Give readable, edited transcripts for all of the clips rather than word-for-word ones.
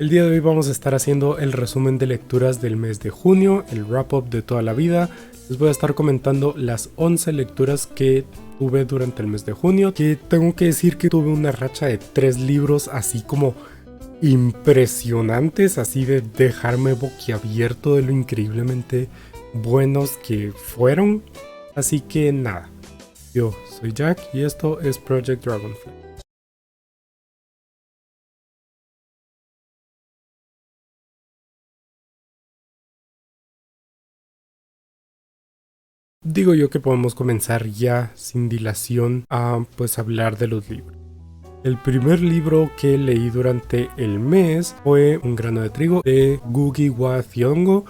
El día de hoy vamos a estar haciendo el resumen de lecturas del mes de junio, el wrap-up de toda la vida. Les voy a estar comentando las 11 lecturas que tuve durante el mes de junio, que tengo que decir que tuve una racha de 3 libros así como impresionantes, así de dejarme boquiabierto de lo increíblemente buenos que fueron. Así que nada, yo soy Jack y esto es Project Dragonfly. Digo yo que podemos comenzar ya sin dilación a pues hablar de los libros. El primer libro que leí durante el mes fue Un grano de trigo de Ngugi wa Thiong'o.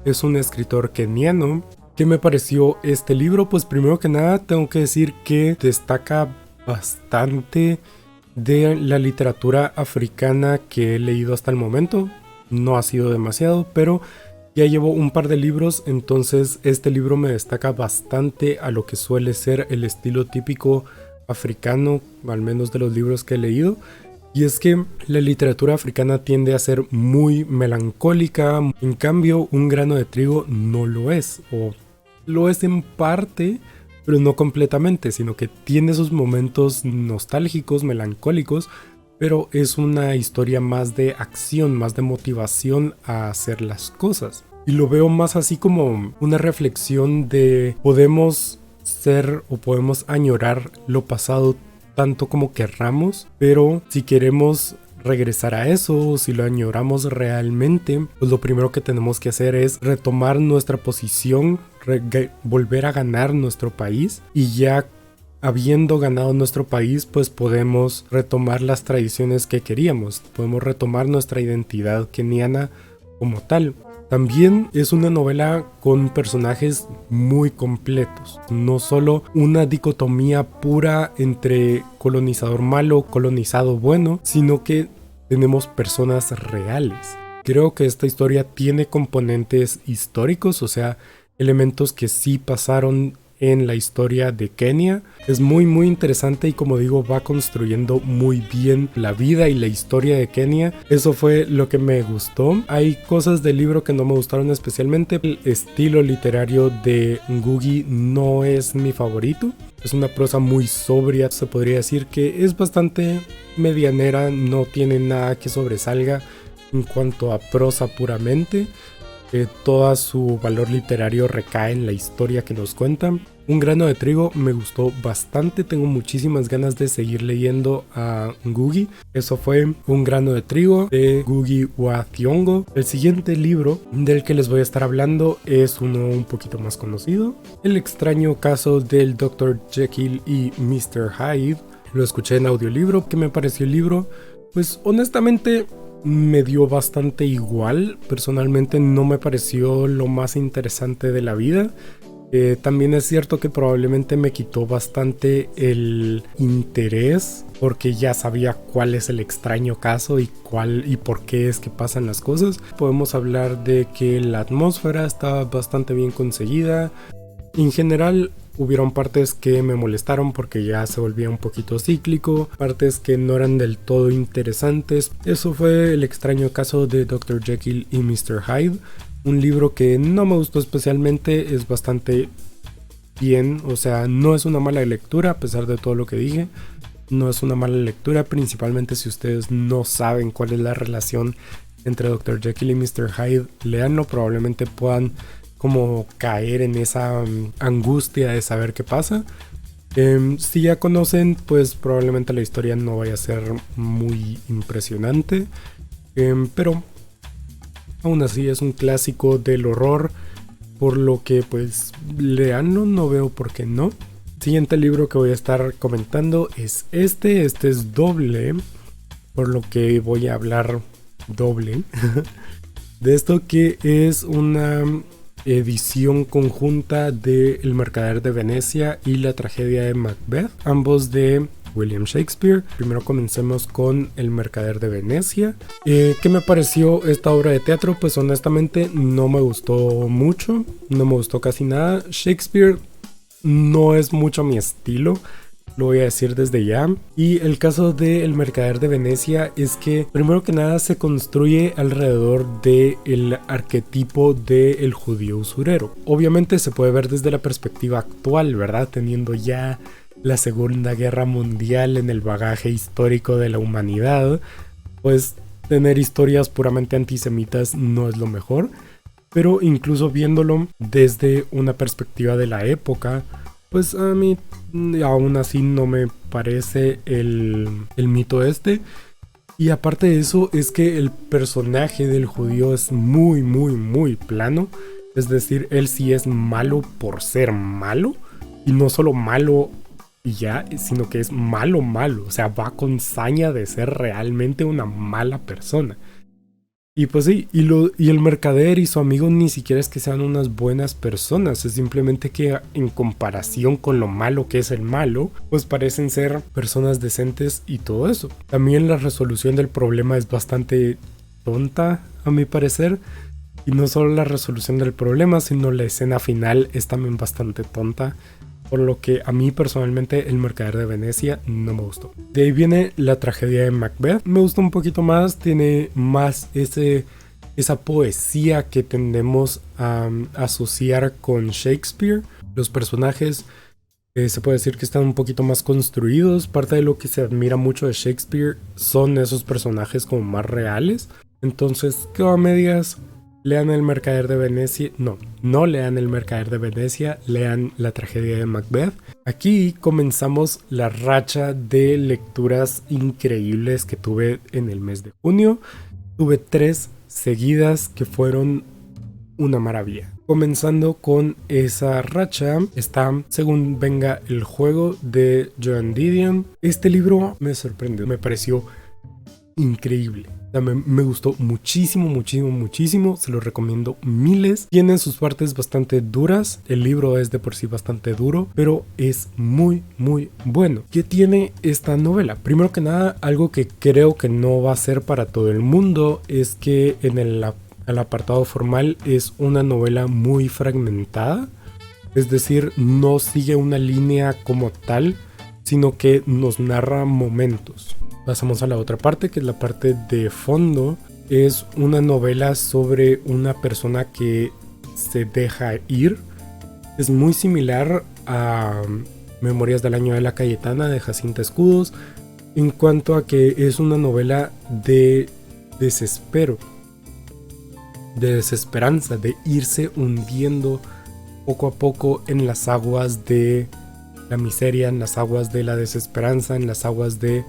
Es un escritor keniano. ¿Qué me pareció este libro? Pues primero que nada tengo que decir que destaca bastante de la literatura africana que he leído hasta el momento. No ha sido demasiado, pero ya llevo un par de libros, entonces este libro me destaca bastante a lo que suele ser el estilo típico africano, al menos de los libros que he leído. Y es que la literatura africana tiende a ser muy melancólica, en cambio Un grano de trigo no lo es, o lo es en parte, pero no completamente, sino que tiene sus momentos nostálgicos, melancólicos, pero es una historia más de acción, más de motivación a hacer las cosas. Y lo veo más así como una reflexión de podemos ser o podemos añorar lo pasado tanto como querramos, pero si queremos regresar a eso, si lo añoramos realmente, pues lo primero que tenemos que hacer es retomar nuestra posición, volver a ganar nuestro país, y ya habiendo ganado nuestro país, pues podemos retomar las tradiciones que queríamos, podemos retomar nuestra identidad keniana como tal. También es una novela con personajes muy completos, no solo una dicotomía pura entre colonizador malo, colonizado bueno, sino que tenemos personas reales. Creo que esta historia tiene componentes históricos, o sea, elementos que sí pasaron en la historia de Kenia. Es muy interesante y, como digo, va construyendo muy bien la vida y la historia de Kenia. Eso fue lo que me gustó. Hay cosas del libro que no me gustaron especialmente. El estilo literario de Ngugi no es mi favorito. Es una prosa muy sobria, se podría decir que es bastante medianera, no tiene nada que sobresalga en cuanto a prosa puramente. Todo su valor literario recae en la historia que nos cuentan. Un grano de trigo me gustó bastante, tengo muchísimas ganas de seguir leyendo a Ngugi. Eso fue Un grano de trigo de Ngugi wa Thiong'o. El siguiente libro del que les voy a estar hablando es uno un poquito más conocido, El extraño caso del Dr. Jekyll y Mr. Hyde. Lo escuché en audiolibro. ¿Qué me pareció el libro? Pues honestamente me dio bastante igual. Personalmente no me pareció lo más interesante de la vida. También es cierto que probablemente me quitó bastante el interés, porque ya sabía cuál es el extraño caso y por qué es que pasan las cosas. Podemos hablar de que la atmósfera estaba bastante bien conseguida. En general hubieron partes que me molestaron porque ya se volvía un poquito cíclico, partes que no eran del todo interesantes. Eso fue El extraño caso de Dr. Jekyll y Mr. Hyde. Un libro que no me gustó especialmente, es bastante bien, o sea, no es una mala lectura a pesar de todo lo que dije. No es una mala lectura, principalmente si ustedes no saben cuál es la relación entre Dr. Jekyll y Mr. Hyde. Léanlo, probablemente puedan como caer en esa angustia de saber qué pasa. Si ya conocen, pues probablemente la historia no vaya a ser muy impresionante, pero aún así es un clásico del horror, por lo que pues leanlo, no veo por qué no. Siguiente libro que voy a estar comentando es este es doble, por lo que voy a hablar doble de esto, que es una edición conjunta de El mercader de Venecia y La tragedia de Macbeth, ambos de William Shakespeare. Primero comencemos con El mercader de Venecia. ¿Qué me pareció esta obra de teatro? Pues honestamente no me gustó mucho, no me gustó casi nada. Shakespeare no es mucho mi estilo. lo voy a decir desde ya. Y el caso de El Mercader de Venecia es que primero que nada se construye alrededor del arquetipo del judío usurero. Obviamente se puede ver desde la perspectiva actual, ¿verdad? Teniendo ya la Segunda Guerra Mundial en el bagaje histórico de la humanidad, pues tener historias puramente antisemitas no es lo mejor. Pero incluso viéndolo desde una perspectiva de la época, pues a mí aún así no me parece el mito este. Y aparte de eso es que el personaje del judío es muy plano. Es decir, él sí es malo por ser malo. Y no solo malo y ya, sino que es malo. O sea, va con saña de ser realmente una mala persona. Y pues sí, y el mercader y su amigo ni siquiera es que sean unas buenas personas, es simplemente que en comparación con lo malo que es el malo, pues parecen ser personas decentes y todo eso. También la resolución del problema es bastante tonta, a mi parecer. Y no solo la resolución del problema, sino la escena final es también bastante tonta. Por lo que a mí personalmente El Mercader de Venecia no me gustó. De ahí viene La Tragedia de Macbeth. Me gustó un poquito más, tiene más esa poesía que tendemos a asociar con Shakespeare. Los personajes se puede decir que están un poquito más construidos. Parte de lo que se admira mucho de Shakespeare son esos personajes como más reales. Entonces, ¿qué a medias? Lean El Mercader de Venecia. No lean El Mercader de Venecia, lean La Tragedia de Macbeth. Aquí comenzamos la racha de lecturas increíbles que tuve en el mes de junio. Tuve 3 seguidas que fueron una maravilla. Comenzando con esa racha está Según venga el juego de Joan Didion. Este libro me sorprendió, me pareció increíble. Me gustó muchísimo, se lo recomiendo miles. Tiene sus partes bastante duras, el libro es de por sí bastante duro, pero es muy bueno. ¿Qué tiene esta novela? Primero que nada, algo que creo que no va a ser para todo el mundo es que en el apartado formal es una novela muy fragmentada, es decir, no sigue una línea como tal, sino que nos narra momentos. Pasamos a la otra parte, que es la parte de fondo. Es una novela sobre una persona que se deja ir. Es muy similar a Memorias del Año de la Cayetana de Jacinta Escudos, en cuanto a que es una novela de desespero, de desesperanza, de irse hundiendo poco a poco en las aguas de la miseria, en las aguas de la desesperanza, en las aguas de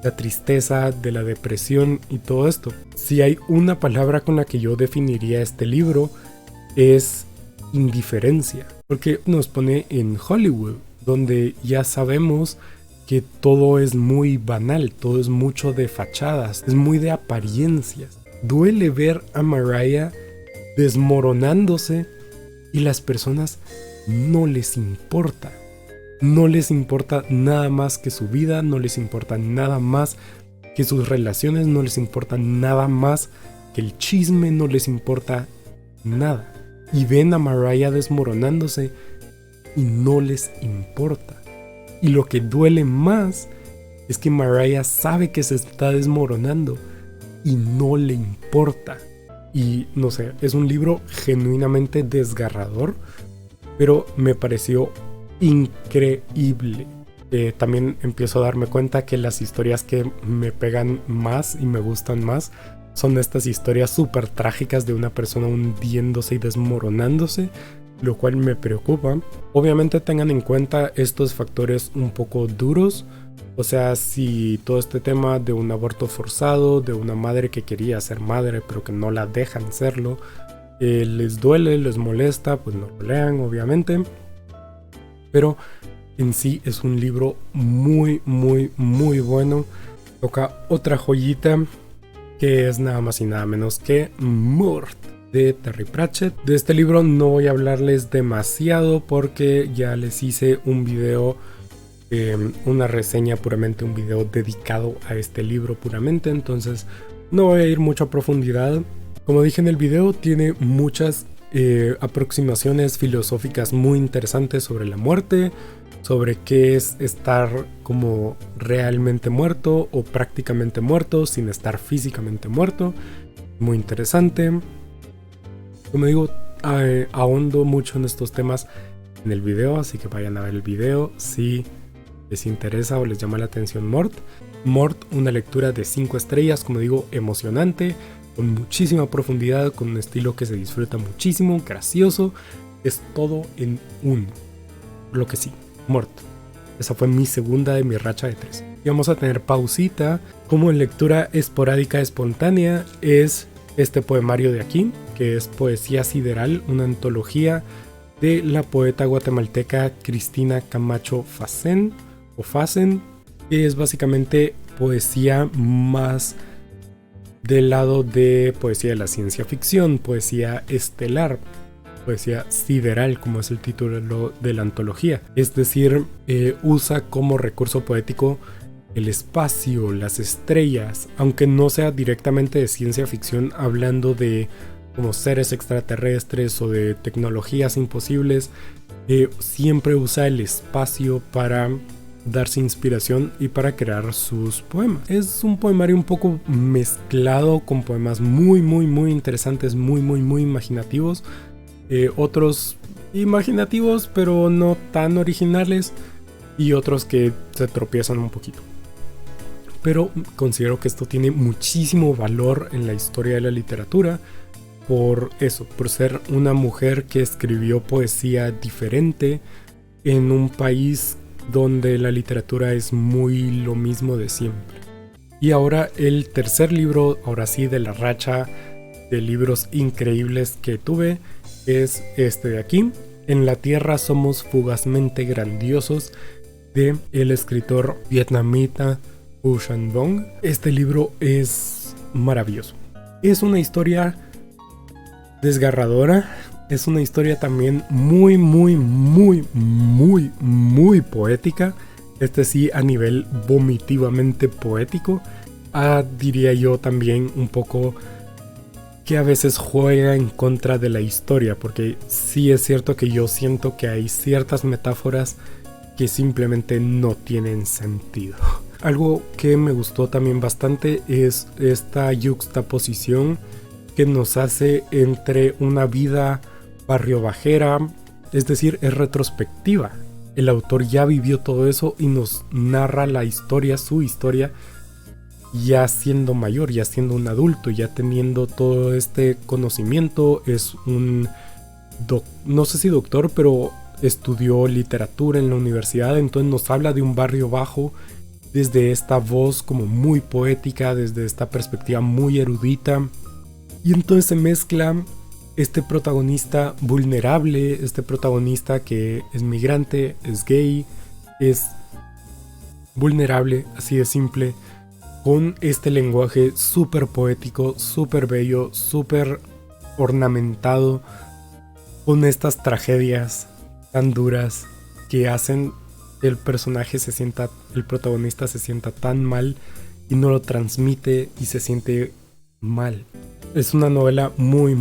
la tristeza, de la depresión y todo esto. Si hay una palabra con la que yo definiría este libro, es indiferencia, porque nos pone en Hollywood, donde ya sabemos que todo es muy banal, todo es mucho de fachadas, es muy de apariencias. Duele ver a Mariah desmoronándose y las personas no les importa. No les importa nada más que su vida, no les importa nada más que sus relaciones, no les importa nada más que el chisme, no les importa nada. Y ven a Mariah desmoronándose y no les importa. Y lo que duele más es que Mariah sabe que se está desmoronando y no le importa. Y no sé, es un libro genuinamente desgarrador, pero me pareció increíble. También empiezo a darme cuenta que las historias que me pegan más y me gustan más son estas historias súper trágicas de una persona hundiéndose y desmoronándose, lo cual me preocupa. Obviamente tengan en cuenta estos factores un poco duros. O sea, si todo este tema de un aborto forzado, de una madre que quería ser madre pero que no la dejan serlo, les duele, les molesta, pues no lo lean, obviamente. Pero en sí es un libro muy bueno. Toca otra joyita, que es nada más y nada menos que Mort, de Terry Pratchett. De este libro no voy a hablarles demasiado porque ya les hice un video, una reseña puramente, un video dedicado a este libro puramente, entonces no voy a ir mucho a profundidad. Como dije en el video, tiene muchas aproximaciones filosóficas muy interesantes sobre la muerte, sobre qué es estar como realmente muerto o prácticamente muerto sin estar físicamente muerto. Muy interesante. Como digo, ahondo mucho en estos temas en el video, así que vayan a ver el video si les interesa o les llama la atención Mort. Mort, una lectura de 5 estrellas, como digo, emocionante, con muchísima profundidad, con un estilo que se disfruta muchísimo, gracioso, es todo en uno. Por lo que sí, Mort. Esa fue mi segunda de mi racha de 3. Y vamos a tener pausita. Como en lectura esporádica espontánea es este poemario de aquí, que es Poesía Sideral, una antología de la poeta guatemalteca Cristina Camacho Facen, que es básicamente poesía más del lado de poesía de la ciencia ficción, poesía estelar, poesía sideral, como es el título de la antología. Es decir, usa como recurso poético el espacio, las estrellas, aunque no sea directamente de ciencia ficción, hablando de como seres extraterrestres o de tecnologías imposibles, siempre usa el espacio para darse inspiración y para crear sus poemas. Es un poemario un poco mezclado con poemas muy interesantes, muy imaginativos, otros imaginativos pero no tan originales, y otros que se tropiezan un poquito. Pero considero que esto tiene muchísimo valor en la historia de la literatura, por eso, por ser una mujer que escribió poesía diferente en un país donde la literatura es muy lo mismo de siempre. Y ahora el tercer libro, ahora sí, de la racha de libros increíbles que tuve, es este de aquí, En la Tierra somos fugazmente grandiosos, de el escritor vietnamita Hu Shan Vong. Este libro es maravilloso. Es una historia desgarradora. Es una historia también muy poética. Este sí, a nivel vomitivamente poético. Diría yo también un poco que a veces juega en contra de la historia, porque sí es cierto que yo siento que hay ciertas metáforas que simplemente no tienen sentido. Algo que me gustó también bastante es esta yuxtaposición que nos hace entre una vida barrio bajera, es decir, es retrospectiva. El autor ya vivió todo eso y nos narra la historia, su historia, ya siendo mayor, ya siendo un adulto, ya teniendo todo este conocimiento. Es un, no sé si doctor, pero estudió literatura en la universidad, entonces nos habla de un barrio bajo desde esta voz como muy poética, desde esta perspectiva muy erudita. Y entonces se mezcla este protagonista vulnerable, este protagonista que es migrante, es gay, es vulnerable, así de simple, con este lenguaje súper poético, súper bello, súper ornamentado, con estas tragedias tan duras que hacen que el personaje se sienta, el protagonista se sienta tan mal y no lo transmite y se siente mal. Es una novela muy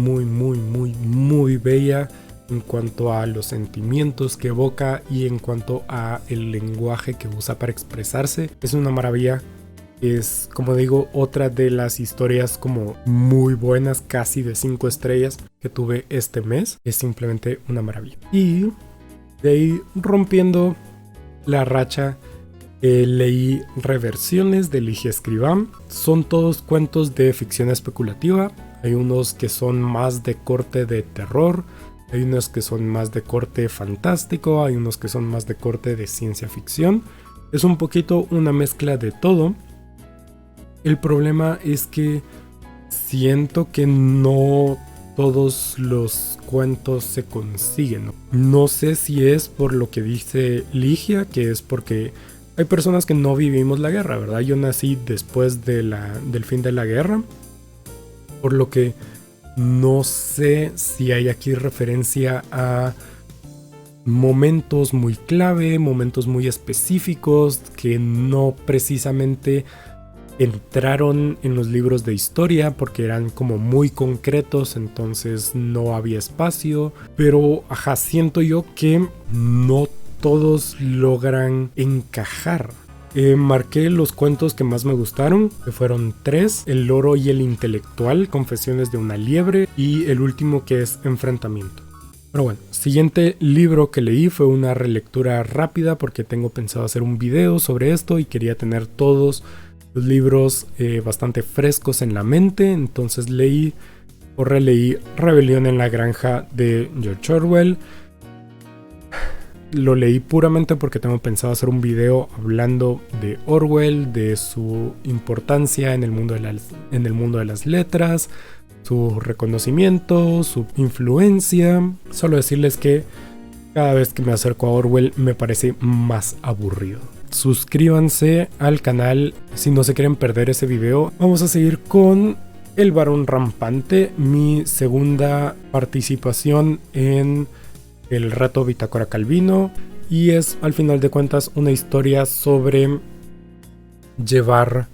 bella en cuanto a los sentimientos que evoca y en cuanto a el lenguaje que usa para expresarse. Es una maravilla. Es, como digo, otra de las historias como muy buenas, casi de 5 estrellas que tuve este mes. Es simplemente una maravilla. Y de ahí, rompiendo la racha, leí Reversiones de Ligia Escrivá. Son todos cuentos de ficción especulativa. Hay unos que son más de corte de terror, hay unos que son más de corte fantástico, hay unos que son más de corte de ciencia ficción. Es un poquito una mezcla de todo. El problema es que siento que no todos los cuentos se consiguen. No sé si es por lo que dice Ligia, que es porque hay personas que no vivimos la guerra, ¿verdad? Yo nací después del fin de la guerra, por lo que no sé si hay aquí referencia a momentos muy clave, momentos muy específicos que no precisamente entraron en los libros de historia porque eran como muy concretos, entonces no había espacio. Pero siento yo que no todos logran encajar. Marqué los cuentos que más me gustaron, que fueron 3, El loro y el intelectual, Confesiones de una liebre, y el último, que es Enfrentamiento. Pero bueno, siguiente libro que leí fue una relectura rápida porque tengo pensado hacer un video sobre esto y quería tener todos los libros bastante frescos en la mente. Entonces leí o releí Rebelión en la Granja de George Orwell. Lo leí puramente porque tengo pensado hacer un video hablando de Orwell, de su importancia en el mundo de las letras, su reconocimiento, su influencia. Solo decirles que cada vez que me acerco a Orwell me parece más aburrido. Suscríbanse al canal si no se quieren perder ese video. Vamos a seguir con El Barón Rampante, mi segunda participación en el reto Bitácora Calvino, y es al final de cuentas una historia sobre llevar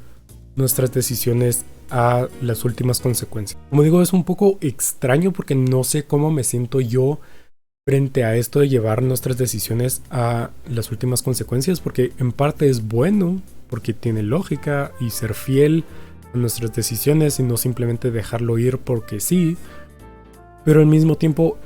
nuestras decisiones a las últimas consecuencias. Como digo, es un poco extraño porque no sé cómo me siento yo frente a esto de llevar nuestras decisiones a las últimas consecuencias, porque en parte es bueno, porque tiene lógica, y ser fiel a nuestras decisiones y no simplemente dejarlo ir porque sí, pero al mismo tiempo,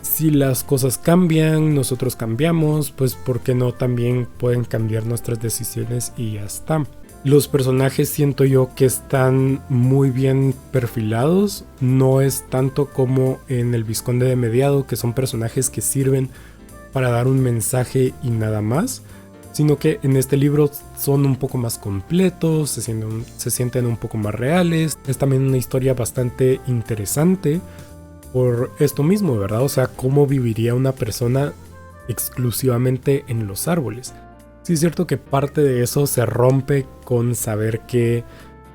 si las cosas cambian, nosotros cambiamos, pues ¿por qué no también pueden cambiar nuestras decisiones y ya está? Los personajes siento yo que están muy bien perfilados, no es tanto como en El Vizconde de Mediado, que son personajes que sirven para dar un mensaje y nada más, sino que en este libro son un poco más completos, se sienten un poco más reales. Es también una historia bastante interesante por esto mismo, ¿verdad? O sea, cómo viviría una persona exclusivamente en los árboles. Sí es cierto que parte de eso se rompe con saber que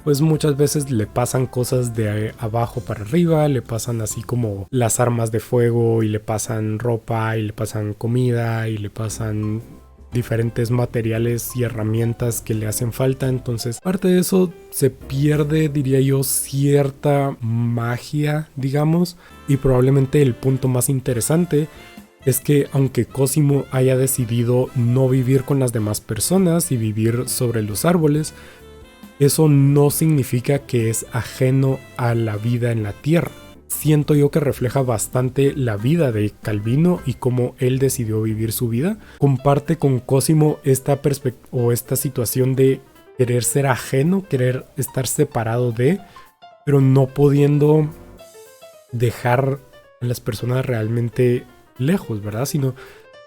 pues muchas veces le pasan cosas de abajo para arriba, le pasan así como las armas de fuego, y le pasan ropa, y le pasan comida, y le pasan diferentes materiales y herramientas que le hacen falta. Entonces parte de eso se pierde, diría yo, cierta magia, digamos, y probablemente el punto más interesante es que aunque Cosimo haya decidido no vivir con las demás personas y vivir sobre los árboles, eso no significa que es ajeno a la vida en la tierra. Siento yo que refleja bastante la vida de Calvino y cómo él decidió vivir su vida. Comparte con Cosimo esta situación de querer ser ajeno, querer estar separado de, pero no pudiendo dejar a las personas realmente lejos, ¿verdad? Sino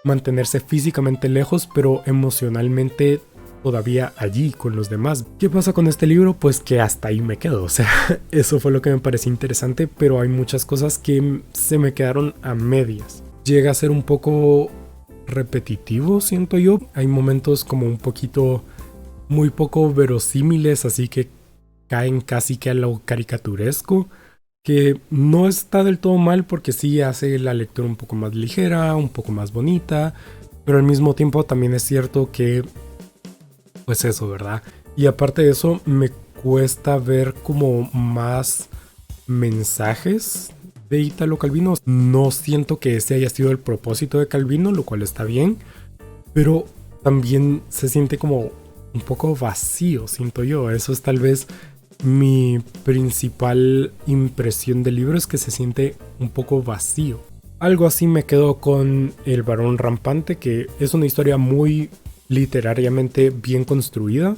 mantenerse físicamente lejos, pero emocionalmente todavía allí con los demás. ¿Qué pasa con este libro? Pues que hasta ahí me quedo. O sea, eso fue lo que me pareció interesante, pero hay muchas cosas que se me quedaron a medias. Llega a ser un poco repetitivo, siento yo. Hay momentos como un poquito, muy poco verosímiles, así que caen casi que a lo caricaturesco, que no está del todo mal porque sí hace la lectura un poco más ligera, un poco más bonita, pero al mismo tiempo también es cierto que pues eso, ¿verdad? Y aparte de eso, me cuesta ver como más mensajes de Italo Calvino. No siento que ese haya sido el propósito de Calvino, lo cual está bien, pero también se siente como un poco vacío, siento yo. Eso es tal vez mi principal impresión del libro, es que se siente un poco vacío. Algo así me quedo con El Barón Rampante, que es una historia muy literariamente bien construida,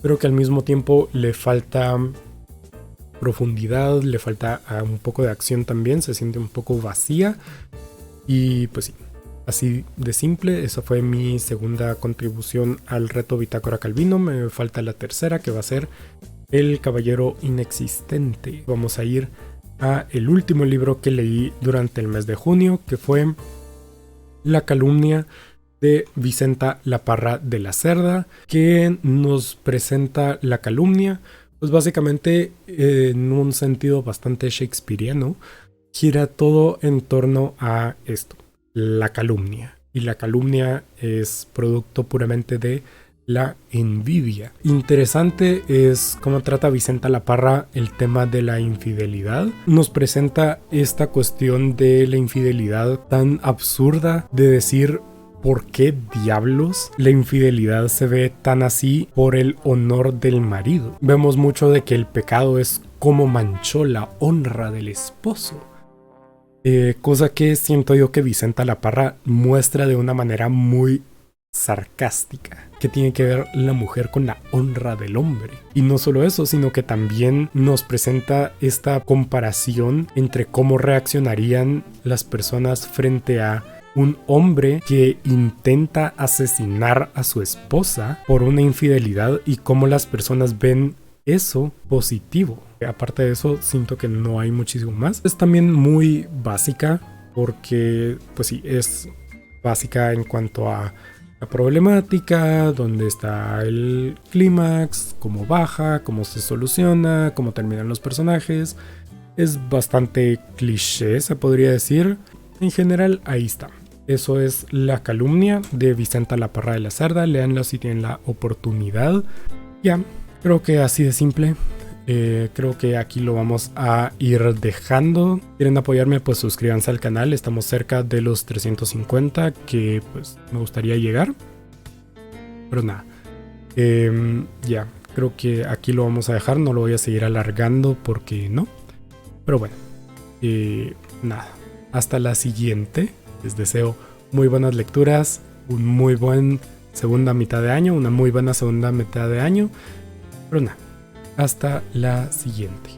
pero que al mismo tiempo le falta profundidad, le falta un poco de acción también, se siente un poco vacía. Y pues sí, así de simple, esa fue mi segunda contribución al reto Bitácora Calvino. Me falta la tercera, que va a ser El Caballero Inexistente. Vamos a ir a el último libro que leí durante el mes de junio, que fue La Calumnia de Vicenta Laparra de la Cerda, que nos presenta la calumnia, pues básicamente en un sentido bastante shakespeariano, gira todo en torno a esto, la calumnia. Y la calumnia es producto puramente de la envidia. Interesante es cómo trata Vicenta Laparra el tema de la infidelidad. Nos presenta esta cuestión de la infidelidad tan absurda de decir, por qué diablos la infidelidad se ve tan así por el honor del marido. Vemos mucho de que el pecado es como manchó la honra del esposo. Cosa que siento yo que Vicenta La Parra muestra de una manera muy sarcástica, que tiene que ver la mujer con la honra del hombre. Y no solo eso, sino que también nos presenta esta comparación entre cómo reaccionarían las personas frente a un hombre que intenta asesinar a su esposa por una infidelidad y cómo las personas ven eso positivo. Aparte de eso, siento que no hay muchísimo más. Es también muy básica porque, pues sí, es básica en cuanto a la problemática, dónde está el clímax, cómo baja, cómo se soluciona, cómo terminan los personajes. Es bastante cliché, se podría decir. En general, ahí está. Eso es La Calumnia de Vicenta La Parra de la Cerda. Léanlo si tienen la oportunidad. Ya, creo que así de simple. Creo que aquí lo vamos a ir dejando. ¿Quieren apoyarme? Pues suscríbanse al canal. Estamos cerca de los 350 que pues me gustaría llegar. Pero nada. Ya, creo que aquí lo vamos a dejar. No lo voy a seguir alargando porque no. Pero bueno. Nada. Hasta la siguiente. Les deseo muy buenas lecturas. Un muy buen segunda mitad de año. Una muy buena segunda mitad de año. Pero nada. Hasta la siguiente.